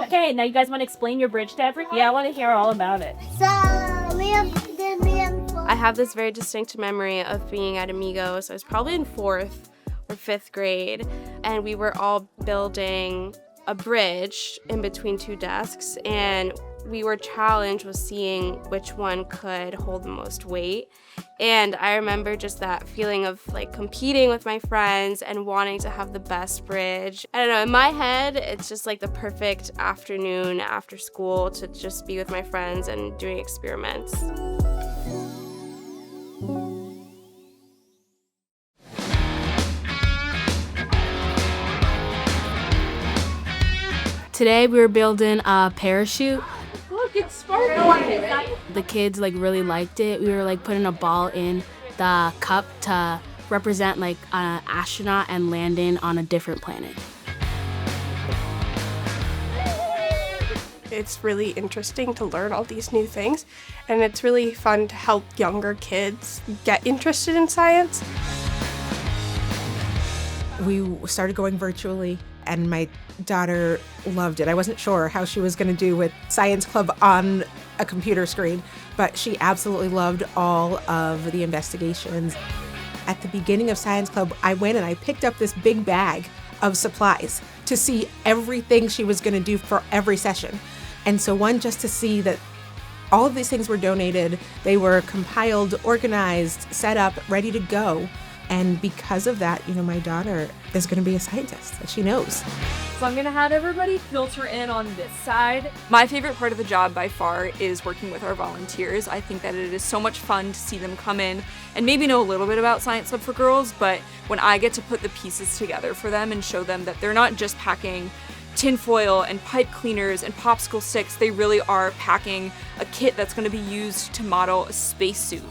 Okay, now you guys want to explain your bridge to everyone? Yeah, I want to hear all about it. So, I have this very distinct memory of being at Amigos. I was probably in 4th or 5th grade, and we were all building a bridge in between 2 desks, and we were challenged with seeing which one could hold the most weight. And I remember just that feeling of like competing with my friends and wanting to have the best bridge. I don't know, in my head, it's just like the perfect afternoon after school to just be with my friends and doing experiments. Today we were building a parachute. Look, it's sparkling. The kids like really liked it. We were like putting a ball in the cup to represent like an astronaut and landing on a different planet. It's really interesting to learn all these new things, and it's really fun to help younger kids get interested in science. We started going virtually, and my daughter loved it. I wasn't sure how she was going to do with science club on a computer screen, but she absolutely loved all of the investigations. At the beginning of science club, I went and I picked up this big bag of supplies to see everything she was going to do for every session. And so just to see that all of these things were donated, they were compiled, organized, set up, ready to go. And because of that, my daughter is going to be a scientist, that she knows. So I'm going to have everybody filter in on this side. My favorite part of the job by far is working with our volunteers. I think that it is so much fun to see them come in and maybe know a little bit about Science Club for Girls, but when I get to put the pieces together for them and show them that they're not just packing tinfoil and pipe cleaners and popsicle sticks, they really are packing a kit that's going to be used to model a spacesuit.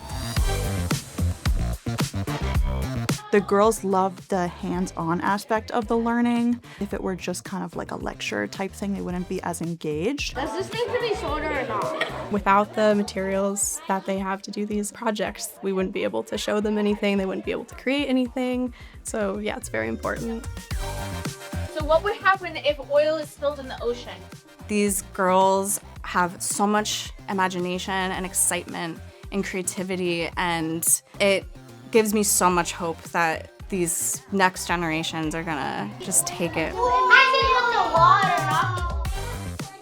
The girls loved the hands-on aspect of the learning. If it were just kind of like a lecture type thing, they wouldn't be as engaged. does this need to be soldered or not? Without the materials that they have to do these projects, we wouldn't be able to show them anything, they wouldn't be able to create anything. So yeah, it's very important. So what would happen if oil is spilled in the ocean? These girls have so much imagination and excitement and creativity, and it gives me so much hope that these next generations are gonna just take it.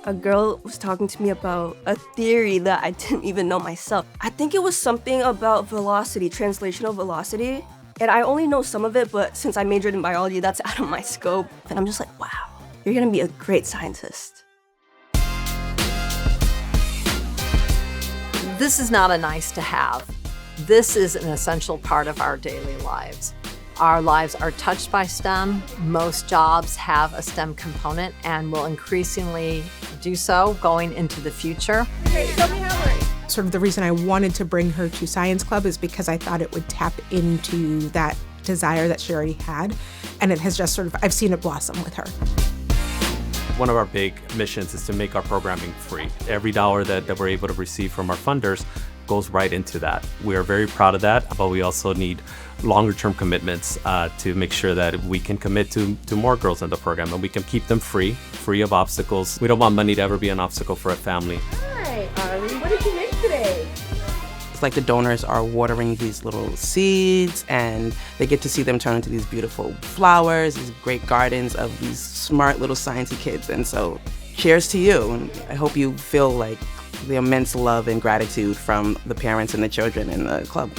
A girl was talking to me about a theory that I didn't even know myself. I think it was something about velocity, translational velocity. And I only know some of it, but since I majored in biology, that's out of my scope. And I'm just like, wow, you're gonna be a great scientist. This is not a nice to have. This is an essential part of our daily lives. Our lives are touched by STEM. Most jobs have a STEM component and will increasingly do so going into the future. Sort of the reason I wanted to bring her to Science Club is because I thought it would tap into that desire that she already had. And it has just I've seen it blossom with her. One of our big missions is to make our programming free. Every dollar that we're able to receive from our funders goes right into that. We are very proud of that, but we also need longer term commitments to make sure that we can commit to more girls in the program and we can keep them free of obstacles. We don't want money to ever be an obstacle for a family. Hi, Ari. What did you make today? It's like the donors are watering these little seeds and they get to see them turn into these beautiful flowers, these great gardens of these smart little sciencey kids. And so cheers to you. And I hope you feel like the immense love and gratitude from the parents and the children in the club.